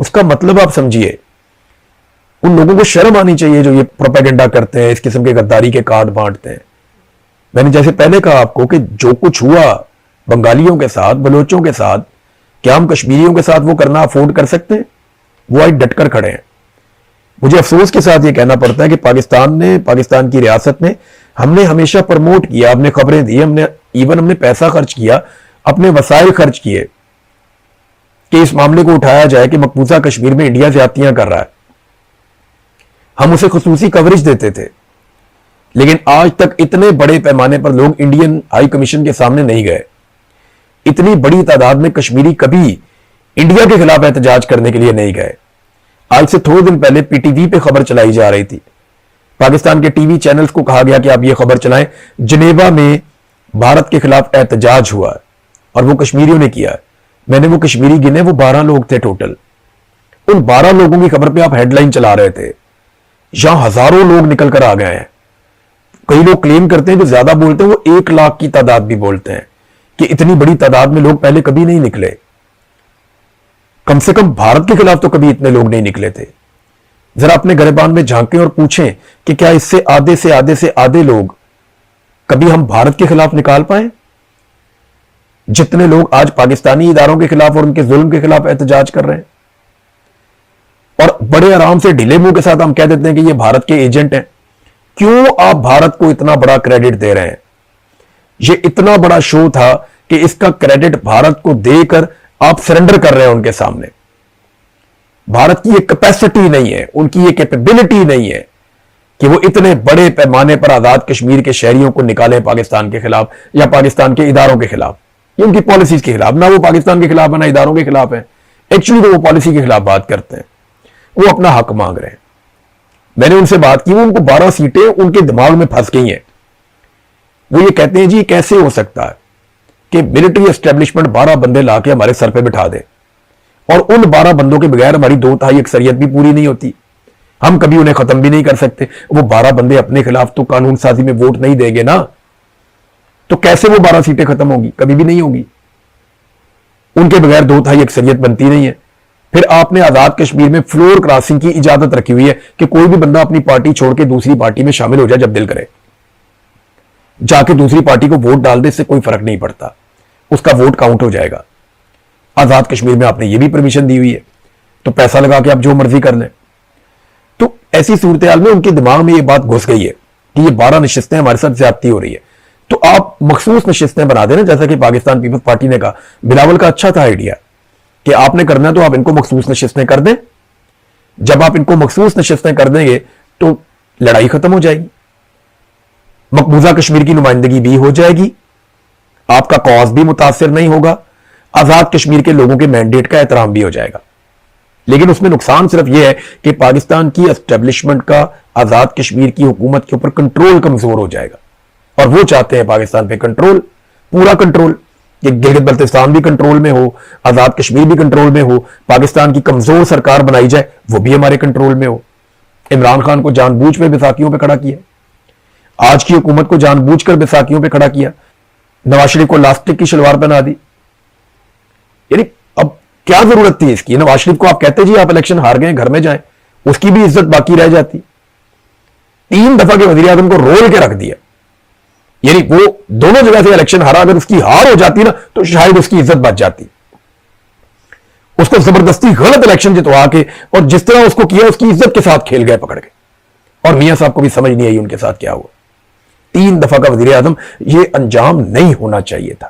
اس کا مطلب آپ سمجھیے. ان لوگوں کو شرم آنی چاہیے جو یہ پروپیگنڈا کرتے ہیں, اس قسم کے غداری کے کارڈ بانٹتے ہیں. میں نے جیسے پہلے کہا آپ کو کہ جو کچھ ہوا بنگالیوں کے ساتھ, بلوچوں کے ساتھ, کیا ہم کشمیریوں کے ساتھ وہ کرنا افورڈ کر سکتے ہیں؟ وہ آج ڈٹ کر کھڑے ہیں. مجھے افسوس کے ساتھ یہ کہنا پڑتا ہے کہ پاکستان کی ریاست نے, ہم نے ہمیشہ پروموٹ کیا, ہم نے خبریں دی, ہم نے پیسہ خرچ کیا, اپنے وسائل خرچ کیے کہ اس معاملے کو اٹھایا جائے کہ مقبوضہ کشمیر میں انڈیا زیادتیاں کر رہا ہے. ہم اسے خصوصی کوریج دیتے تھے, لیکن آج تک اتنے بڑے پیمانے پر لوگ انڈین ہائی کمیشن کے سامنے نہیں گئے. اتنی بڑی تعداد میں کشمیری کبھی انڈیا کے خلاف احتجاج کرنے کے لیے نہیں گئے. آج سے تھوڑے دن پہلے پی ٹی وی پہ خبر چلائی جا رہی تھی, پاکستان کے ٹی وی چینلز کو کہا گیا کہ آپ یہ خبر چلائیں, جنیوا میں بھارت کے خلاف احتجاج ہوا ہے اور وہ کشمیریوں نے کیا ہے. میں نے وہ کشمیری گنے, وہ 12 لوگ تھے ٹوٹل. ان 12 لوگوں کی خبر پہ آپ ہیڈ لائن چلا رہے تھے. یہاں ہزاروں لوگ نکل کر آ گئے ہیں. کئی لوگ کلیم کرتے ہیں جو زیادہ بولتے ہیں, وہ 1 لاکھ کی تعداد بھی بولتے ہیں کہ اتنی بڑی تعداد میں لوگ پہلے کبھی نہیں نکلے. کم سے کم بھارت کے خلاف تو کبھی اتنے لوگ نہیں نکلے تھے. ذرا اپنے گریبان میں جھانکیں اور پوچھیں کہ کیا اس سے آدھے لوگ کبھی ہم بھارت کے خلاف نکال پائیں؟ جتنے لوگ آج پاکستانی اداروں کے خلاف اور ان کے ظلم کے خلاف احتجاج کر رہے ہیں, اور بڑے آرام سے ڈھیلے منہ کے ساتھ ہم کہہ دیتے ہیں کہ یہ بھارت کے ایجنٹ ہیں. کیوں آپ بھارت کو اتنا بڑا کریڈٹ دے رہے ہیں؟ یہ اتنا بڑا شو تھا کہ اس کا کریڈٹ بھارت کو دے کر آپ سرنڈر کر رہے ہیں ان کے سامنے. بھارت کی یہ کیپیسٹی نہیں ہے, ان کی یہ کیپیبلٹی نہیں ہے کہ وہ اتنے بڑے پیمانے پر آزاد کشمیر کے شہریوں کو نکالیں پاکستان کے خلاف یا پاکستان کے اداروں کے خلاف یا ان کی پالیسیز کے خلاف. نہ وہ پاکستان کے خلاف ہے, نہ اداروں کے خلاف ہے. ایکچولی تو وہ پالیسی کے خلاف بات کرتے ہیں, وہ اپنا حق مانگ رہے ہیں. میں نے ان سے بات کی, وہ ان کو 12 سیٹیں ان کے دماغ میں پھنس گئی ہیں. وہ یہ کہتے ہیں جی کیسے ہو سکتا ہے کہ ملٹری اسٹیبلشمنٹ 12 بندے لا کے ہمارے سر پہ بٹھا دے, اور ان 12 بندوں کے بغیر ہماری 2/3 اکثریت بھی پوری نہیں ہوتی, ہم کبھی انہیں ختم بھی نہیں کر سکتے. وہ 12 بندے اپنے خلاف تو قانون سازی میں ووٹ نہیں دیں گے نا, تو کیسے وہ 12 سیٹیں ختم ہوگی؟ کبھی بھی نہیں ہوگی. ان کے بغیر 2/3 اکثریت بنتی نہیں ہے. پھر آپ نے آزاد کشمیر میں فلور کراسنگ کی اجازت رکھی ہوئی ہے کہ کوئی بھی بندہ اپنی پارٹی چھوڑ کے دوسری پارٹی میں شامل ہو جائے, جب دل کرے جا کے دوسری پارٹی کو ووٹ ڈال دے, اس سے کوئی فرق نہیں پڑتا, اس کا ووٹ کاؤنٹ ہو جائے گا. آزاد کشمیر میں آپ نے یہ بھی پرمیشن دی ہوئی ہے, تو پیسہ لگا کے آپ جو مرضی کر لیں. تو ایسی صورتحال میں ان کے دماغ میں یہ بات گھس گئی ہے کہ یہ 12 نشستیں ہمارے ساتھ زیادتی ہو رہی ہے, تو آپ مخصوص نشستیں بنا دیں نا, جیسا کہ پاکستان پیپلز پارٹی نے کہا. بلاول کا اچھا تھا آئیڈیا کہ آپ نے کرنا ہے تو آپ ان کو مخصوص نشستیں کر دیں. جب آپ ان کو مخصوص نشستیں کر دیں گے تو لڑائی ختم ہو جائے گی, مقبوضہ کشمیر کی نمائندگی بھی ہو جائے گی, آپ کا کاز بھی متاثر نہیں ہوگا, آزاد کشمیر کے لوگوں کے مینڈیٹ کا احترام بھی ہو جائے گا. لیکن اس میں نقصان صرف یہ ہے کہ پاکستان کی اسٹیبلشمنٹ کا آزاد کشمیر کی حکومت کے اوپر کنٹرول کمزور ہو جائے گا, اور وہ چاہتے ہیں پاکستان پہ کنٹرول, پورا کنٹرول, کہ گلگت بلتستان بھی کنٹرول میں ہو, آزاد کشمیر بھی کنٹرول میں ہو, پاکستان کی کمزور سرکار بنائی جائے وہ بھی ہمارے کنٹرول میں ہو. عمران خان کو جان بوجھ پہ بیساکھیوں پہ کھڑا کیا, آج کی حکومت کو جان بوجھ کر بیساکھیوں پہ کھڑا کیا, نواز شریف کو لاسٹک کی شلوار پہنا دی. یعنی اب کیا ضرورت تھی اس کی؟ نواز شریف کو آپ کہتے جی آپ الیکشن ہار گئے, گھر میں جائیں, اس کی بھی عزت باقی رہ جاتی. 3 دفعہ کے وزیر اعظم کو رول کے رکھ دیا, یعنی وہ دونوں جگہ سے الیکشن ہارا, اگر اس کی ہار ہو جاتی نا تو شاید اس کی عزت بچ جاتی. اس کو زبردستی غلط الیکشن جتوا کے, اور جس طرح اس کو کیا اس کی عزت کے ساتھ کھیل گئے پکڑ کے, اور میاں صاحب کو بھی سمجھ نہیں آئی ان کے ساتھ کیا ہوا. 3 دفعہ کا وزیر اعظم, یہ انجام نہیں ہونا چاہیے تھا.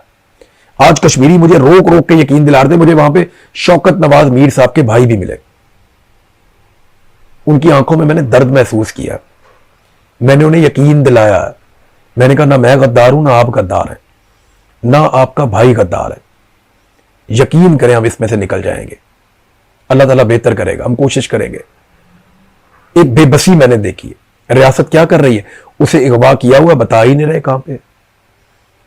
آج کشمیری مجھے روک روک کے یقین دلا رہے, مجھے وہاں پہ شوکت نواز میر صاحب کے بھائی بھی ملے, ان کی آنکھوں میں نے درد محسوس کیا, میں نے انہیں یقین دلایا. میں نے کہا نہ میں غدار ہوں, نہ آپ غدار ہیں, نہ آپ کا بھائی غدار ہے, یقین کریں ہم اس میں سے نکل جائیں گے, اللہ تعالیٰ بہتر کرے گا, ہم کوشش کریں گے. ایک بے بسی میں نے دیکھی ہے, ریاست کیا کر رہی ہے, اسے اغوا کیا ہوا بتا ہی نہیں رہے کہاں پہ.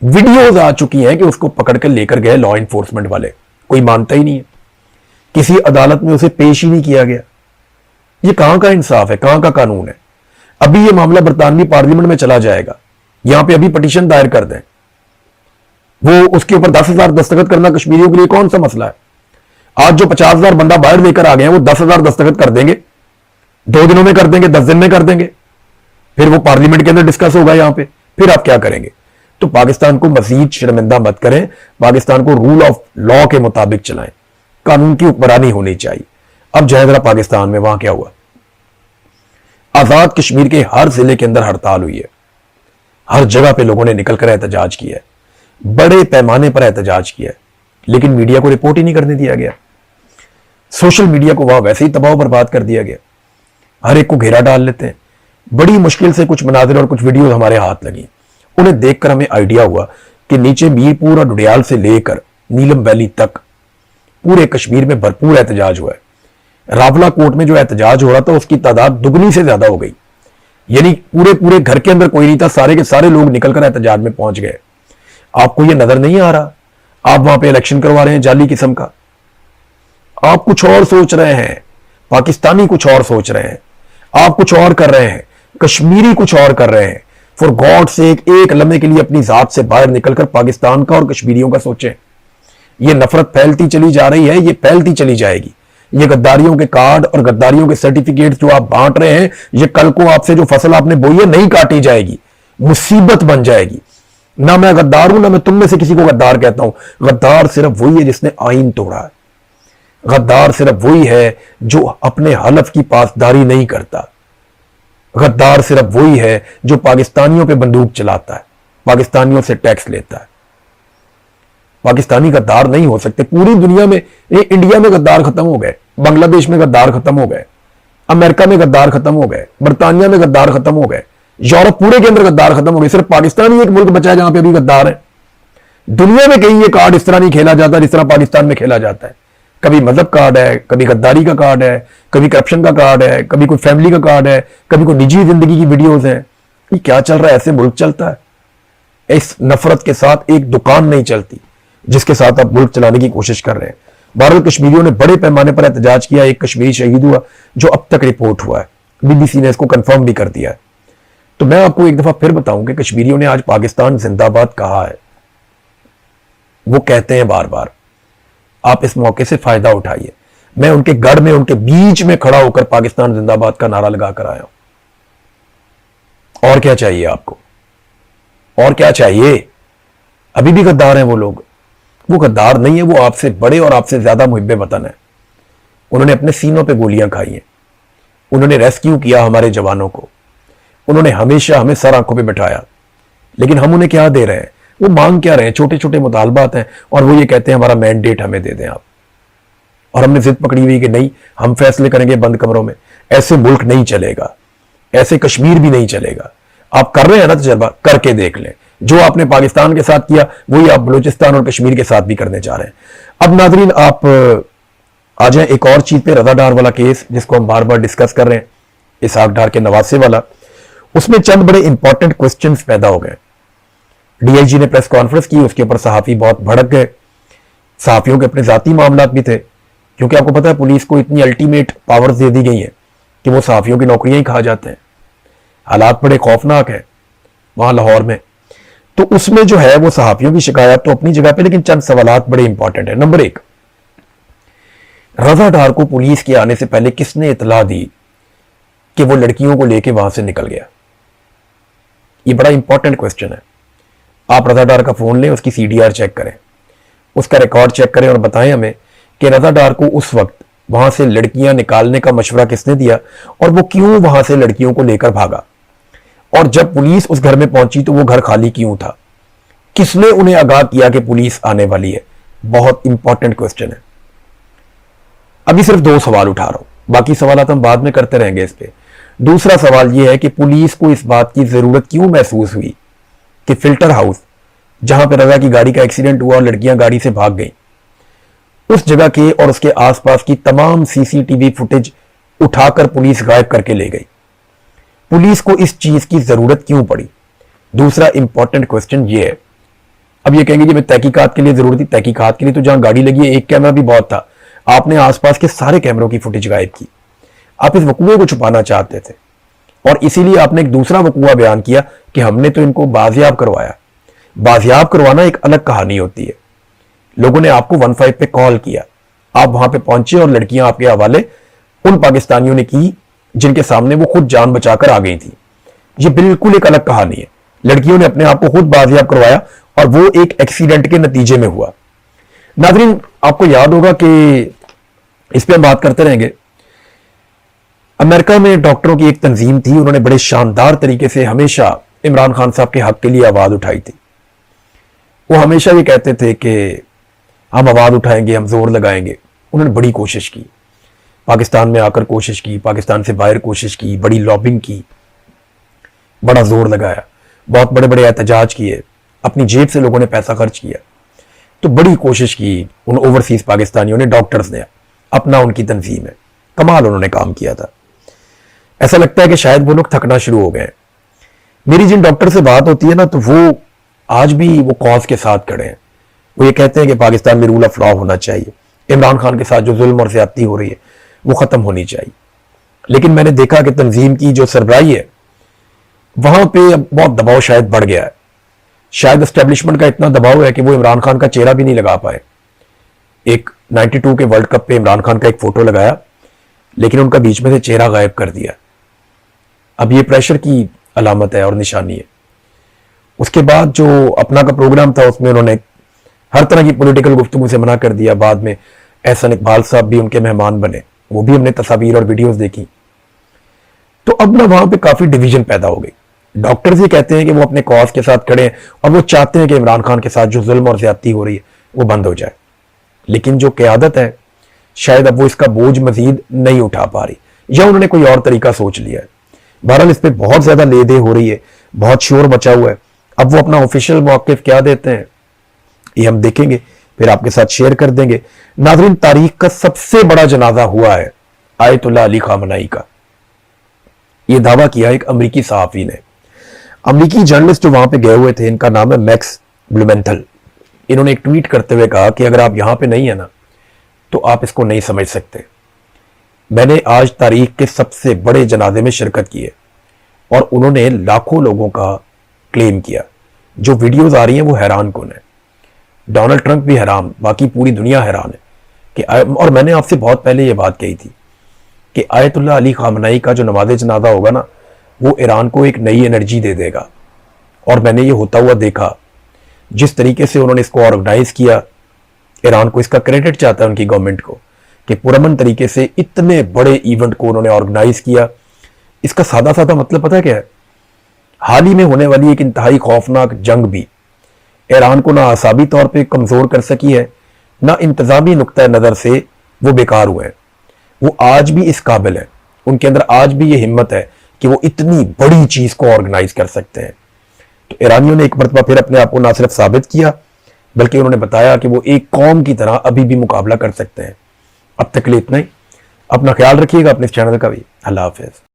ویڈیوز آ چکی ہیں کہ اس کو پکڑ کر لے کر گئے لا انفورسمنٹ والے, کوئی مانتا ہی نہیں ہے, کسی عدالت میں اسے پیش ہی نہیں کیا گیا. یہ کہاں کا انصاف ہے, کہاں کا قانون ہے؟ ابھی یہ معاملہ برطانوی پارلیمنٹ میں چلا جائے گا, یہاں پہ ابھی پٹیشن دائر کر دیں, وہ اس کے اوپر 10,000 دستخط کرنا کشمیریوں کے لیے کون سا مسئلہ ہے؟ آج جو 50,000 بندہ باہر لے کر آ گئے ہیں وہ 10,000 دستخط کر دیں گے, 2 دنوں میں کر دیں گے, 10 دن میں کر دیں گے, پھر وہ پارلیمنٹ کے اندر ڈسکس ہوگا یہاں پہ, پھر آپ کیا کریں گے؟ تو پاکستان کو مزید شرمندہ مت کریں, پاکستان کو رول آف لا کے مطابق چلائیں, قانون کی حکمرانی ہونی چاہیے. اب جائیں ذرا پاکستان میں, وہاں کیا ہوا؟ آزاد کشمیر کے ہر ضلع کے اندر ہڑتال ہوئی ہے, ہر جگہ پہ لوگوں نے نکل کر احتجاج کیا ہے, بڑے پیمانے پر احتجاج کیا ہے, لیکن میڈیا کو رپورٹ ہی نہیں کرنے دیا گیا. سوشل میڈیا کو وہاں ویسے ہی تباہ و برباد کر دیا گیا, ہر ایک کو گھیرا ڈال لیتے ہیں. بڑی مشکل سے کچھ مناظر اور کچھ ویڈیوز ہمارے ہاتھ لگی, انہیں دیکھ کر ہمیں آئیڈیا ہوا کہ نیچے میرپور اور ڈڈیال سے لے کر نیلم ویلی تک پورے کشمیر میں بھرپور احتجاج ہوا ہے. راولا کوٹ میں جو احتجاج ہو رہا تھا اس کی تعداد دگنی سے زیادہ ہو گئی, یعنی پورے گھر کے اندر کوئی نہیں تھا, سارے کے سارے لوگ نکل کر احتجاج میں پہنچ گئے. آپ کو یہ نظر نہیں آ رہا؟ آپ وہاں پہ الیکشن کروا رہے ہیں جعلی قسم کا, آپ کچھ اور سوچ رہے ہیں, پاکستانی کچھ اور سوچ رہے ہیں, آپ کچھ اور کر رہے ہیں, کشمیری کچھ اور کر رہے ہیں. فار گاڈ سے ایک لمحے کے لیے اپنی ذات سے باہر نکل کر پاکستان کا اور کشمیریوں کا سوچیں. یہ نفرت پھیلتی چلی جا رہی ہے, یہ پھیلتی چلی جائے گی. یہ غداریوں کے کارڈ اور غداریوں کے سرٹیفکیٹ جو آپ بانٹ رہے ہیں, یہ کل کو آپ سے جو فصل آپ نے بوئی ہے نہیں کاٹی جائے گی, مصیبت بن جائے گی. نہ میں غدار ہوں, نہ میں تم میں سے کسی کو غدار کہتا ہوں. غدار صرف وہی ہے جس نے آئین توڑا ہے. غدار صرف وہی ہے جو اپنے حلف کی پاسداری نہیں کرتا. غدار صرف وہی ہے جو پاکستانیوں پہ بندوق چلاتا ہے, پاکستانیوں سے ٹیکس لیتا ہے. پاکستانی غدار نہیں ہو سکتے. پوری دنیا میں, انڈیا میں غدار ختم ہو گئے, بنگلہ دیش میں غدار ختم ہو گئے, امریکہ میں غدار ختم ہو گئے, برطانیہ میں غدار ختم ہو گئے, یورپ پورے کے اندر غدار ختم ہو گئے. صرف پاکستان ہی ایک ملک بچا ہے جہاں پہ ابھی غدار ہے. دنیا میں کہیں یہ کارڈ اس طرح نہیں کھیلا جاتا جس طرح پاکستان میں کھیلا جاتا ہے. کبھی مذہب کارڈ ہے, کبھی غداری کا کارڈ ہے, کبھی کرپشن کا کارڈ ہے, کبھی کوئی فیملی کا کارڈ ہے, کبھی کوئی نجی زندگی کی ویڈیوز ہیں. یہ کیا چل رہا ہے؟ ایسے ملک چلتا ہے؟ اس نفرت کے ساتھ ایک دکان نہیں چلتی جس کے ساتھ آپ ملک چلانے کی کوشش کر رہے ہیں. بہرحال کشمیریوں نے بڑے پیمانے پر احتجاج کیا. ایک کشمیری شہید ہوا جو اب تک رپورٹ ہوا ہے, BBC نے اس کو کنفرم بھی کر دیا ہے. تو میں آپ کو ایک دفعہ پھر بتاؤں کہ کشمیریوں نے آج پاکستان زندہ باد کہا ہے. وہ کہتے ہیں بار بار, آپ اس موقع سے فائدہ اٹھائیے. میں ان کے گڑھ میں, ان کے بیچ میں کھڑا ہو کر پاکستان زندہ باد کا نعرہ لگا کر آیا ہوں. اور کیا چاہیے آپ کو؟ اور کیا چاہیے؟ ابھی بھی غدار ہیں وہ لوگ. وہ غدار نہیں ہے, وہ آپ سے بڑے اور آپ سے زیادہ محب وطن ہیں. انہوں نے اپنے سینوں پہ گولیاں کھائی ہیں, انہوں نے ریسکیو کیا ہمارے جوانوں کو, انہوں نے ہمیشہ ہمیں سر آنکھوں پہ بٹھایا. لیکن ہم انہیں کیا دے رہے ہیں؟ وہ مانگ کیا رہے ہیں؟ چھوٹے چھوٹے مطالبات ہیں, اور وہ یہ کہتے ہیں ہمارا مینڈیٹ ہمیں دے دیں آپ. اور ہم نے ضد پکڑی ہوئی کہ نہیں, ہم فیصلے کریں گے بند کمروں میں. ایسے ملک نہیں چلے گا, ایسے کشمیر بھی نہیں چلے گا. آپ کر رہے ہیں نا تجربہ, کر کے دیکھ لیں. جو آپ نے پاکستان کے ساتھ کیا وہی آپ بلوچستان اور کشمیر کے ساتھ بھی کرنے جا رہے ہیں. اب ناظرین آپ آ جائیں ایک اور چیز پہ, رضا ڈار والا کیس جس کو ہم بار بار ڈسکس کر رہے ہیں, اسحاق ڈار کے نواسے والا. اس میں چند بڑے امپورٹنٹ کوسچنز پیدا ہو گئے. DIG نے پریس کانفرنس کی, اس کے اوپر صحافی بہت بھڑک گئے. صحافیوں کے اپنے ذاتی معاملات بھی تھے, کیونکہ آپ کو پتا ہے پولیس کو اتنی الٹیمیٹ پاورز دے دی گئی ہیں کہ وہ صحافیوں کی نوکریاں ہی کھا جاتے ہیں. حالات بڑے خوفناک ہیں وہاں لاہور میں. تو اس میں جو ہے وہ صحافیوں کی شکایات تو اپنی جگہ پہ, لیکن چند سوالات بڑے امپورٹنٹ ہیں. نمبر 1, رضا ڈار کو پولیس کے آنے سے پہلے کس نے اطلاع دی کہ وہ لڑکیوں کو لے کے وہاں سے نکل گیا؟ یہ بڑا امپورٹنٹ کوسچن ہے. آپ رضا ڈار کا فون لیں, اس کی CDR چیک کریں, اس کا ریکارڈ چیک کریں اور بتائیں ہمیں کہ رضا ڈار کو اس وقت وہاں سے لڑکیاں نکالنے کا مشورہ کس نے دیا, اور وہ کیوں وہاں سے لڑکیوں کو لے کر بھاگا, اور جب پولیس اس گھر میں پہنچی تو وہ گھر خالی کیوں تھا, کس نے انہیں آگاہ کیا کہ پولیس آنے والی ہے. بہت امپورٹنٹ کوسچن ہے. ابھی صرف 2 سوال اٹھا رہا ہوں, باقی سوالات ہم بعد میں کرتے رہیں گے اس پہ. دوسرا سوال یہ ہے کہ پولیس کو اس بات کی ضرورت کیوں محسوس ہوئی کہ فلٹر ہاؤس جہاں پہ رضا کی گاڑی کا ایکسیڈنٹ ہوا اور لڑکیاں گاڑی سے بھاگ گئیں, اس جگہ کے اور اس کے آس پاس کی تمام CCTV فوٹیج اٹھا کر پولیس غائب کر کے لے گئی. پولیس کو اس چیز کی ضرورت کیوں پڑی؟ دوسرا امپورٹنٹ کوسچن یہ ہے. اب یہ کہیں گے جی میں تحقیقات کے لیے ضرورت تھی. تحقیقات کے لیے تو جہاں گاڑی لگی ہے ایک کیمرہ بھی بہت تھا, آپ نے آس پاس کے سارے کیمروں کی فوٹیج غائب کی. آپ اس وقوعے کو چھپانا چاہتے تھے, اور اسی لیے آپ نے ایک دوسرا وقوعہ بیان کیا کہ ہم نے تو ان کو بازیاب کروایا. بازیاب کروانا ایک الگ کہانی ہوتی ہے. لوگوں نے آپ کو 15 پہ کال کیا, آپ وہاں پہ پہنچے اور لڑکیاں آپ کے حوالے ان پاکستانیوں نے کی جن کے سامنے وہ خود جان بچا کر آ گئی تھی. یہ بالکل ایک الگ کہانی ہے. لڑکیوں نے اپنے آپ کو خود بازیاب کروایا اور وہ ایک ایکسیڈنٹ کے نتیجے میں ہوا. ناظرین آپ کو یاد ہوگا کہ اس پہ ہم بات کرتے رہیں گے. امریکہ میں ڈاکٹروں کی ایک تنظیم تھی, انہوں نے بڑے شاندار طریقے سے ہمیشہ عمران خان صاحب کے حق کے لیے آواز اٹھائی تھی. وہ ہمیشہ یہ کہتے تھے کہ ہم آواز اٹھائیں گے, ہم زور لگائیں گے. انہوں نے بڑی کوشش کی, پاکستان میں آ کر کوشش کی, پاکستان سے باہر کوشش کی, بڑی لابنگ کی, بڑا زور لگایا, بہت بڑے بڑے احتجاج کیے, اپنی جیب سے لوگوں نے پیسہ خرچ کیا. تو بڑی کوشش کی ان اوورسیز پاکستانیوں نے, ڈاکٹرز نے, اپنا ان کی تنظیم ہے, کمال انہوں نے کام کیا تھا. ایسا لگتا ہے کہ شاید وہ لوگ تھکنا شروع ہو گئے. میری جن ڈاکٹر سے بات ہوتی ہے نا, تو وہ آج بھی وہ کاز کے ساتھ کھڑے ہیں. وہ یہ کہتے ہیں کہ پاکستان میں رول آف لا ہونا چاہیے, عمران خان کے ساتھ جو ظلم اور زیادتی ہو رہی ہے وہ ختم ہونی چاہیے. لیکن میں نے دیکھا کہ تنظیم کی جو سربراہی ہے وہاں پہ اب بہت دباؤ شاید بڑھ گیا ہے. شاید اسٹیبلشمنٹ کا اتنا دباؤ ہے کہ وہ عمران خان کا چہرہ بھی نہیں لگا پائے. ایک 92 کے ورلڈ کپ پہ عمران خان کا ایک فوٹو لگایا, لیکن ان کا بیچ میں سے چہرہ غائب کر دیا. اب یہ پریشر کی علامت ہے اور نشانی ہے. اس کے بعد جو اپنا کا پروگرام تھا اس میں انہوں نے ہر طرح کی پولیٹیکل گفتگو سے منع کر دیا. بعد میں احسن اقبال صاحب بھی ان کے مہمان بنے, وہ بھی ہم نے تصاویر اور ویڈیوز دیکھی. تو اب نہ وہاں پہ کافی ڈویژن پیدا ہو گئی. ڈاکٹرز یہ کہتے ہیں کہ وہ اپنے کاز کے ساتھ کھڑے ہیں اور وہ چاہتے ہیں کہ عمران خان کے ساتھ جو ظلم اور زیادتی ہو رہی ہے وہ بند ہو جائے. لیکن جو قیادت ہے شاید اب وہ اس کا بوجھ مزید نہیں اٹھا پا رہی, یا انہوں نے کوئی اور طریقہ سوچ لیا ہے. بہرحال اس پہ بہت زیادہ لے دے ہو رہی ہے, بہت شور مچا ہوا ہے. اب وہ اپنا آفیشیل موقف کیا دیتے ہیں یہ ہم دیکھیں گے, پھر آپ کے ساتھ شیئر کر دیں گے. ناظرین تاریخ کا سب سے بڑا جنازہ ہوا ہے آیت اللہ علی خامنائی کا. یہ دعویٰ کیا ایک امریکی صحافی نے. امریکی جرنلسٹ جو وہاں پہ گئے ہوئے تھے, ان کا نام ہے میکس بلومینتھل. انہوں نے ایک ٹویٹ کرتے ہوئے کہا کہ اگر آپ یہاں پہ نہیں ہیں نا تو آپ اس کو نہیں سمجھ سکتے. میں نے آج تاریخ کے سب سے بڑے جنازے میں شرکت کی ہے, اور انہوں نے لاکھوں لوگوں کا کلیم کیا. جو ویڈیوز آ رہی ہیں وہ حیران کن ہے. ڈونلڈ ٹرمپ بھی حیران, باقی پوری دنیا حیران ہے کہ اور میں نے آپ سے بہت پہلے یہ بات کہی تھی کہ آیت اللہ علی خامنائی کا جو نماز جنازہ ہوگا نا وہ ایران کو ایک نئی انرجی دے دے گا. اور میں نے یہ ہوتا ہوا دیکھا, جس طریقے سے انہوں نے اس کو آرگنائز کیا. ایران کو اس کا کریڈٹ چاہتا ہے ان کی گورنمنٹ کو کہ پرامن طریقے سے اتنے بڑے ایونٹ کو انہوں نے آرگنائز کیا. اس کا سادہ سادہ مطلب پتہ کیا ہے؟ حال ہی میں ہونے والی ایک انتہائی خوفناک جنگ بھی ایران کو نہ اعصابی طور پہ کمزور کر سکی ہے, نہ انتظامی نقطہ نظر سے وہ بیکار ہوئے ہیں. وہ آج بھی اس قابل ہیں, ان کے اندر آج بھی یہ ہمت ہے کہ وہ اتنی بڑی چیز کو آرگنائز کر سکتے ہیں. تو ایرانیوں نے ایک مرتبہ پھر اپنے آپ کو نہ صرف ثابت کیا بلکہ انہوں نے بتایا کہ وہ ایک قوم کی طرح ابھی بھی مقابلہ کر سکتے ہیں. اب تک لیے اتنا ہی. اپنا خیال رکھیے گا, اپنے چینل کا بھی. اللہ حافظ.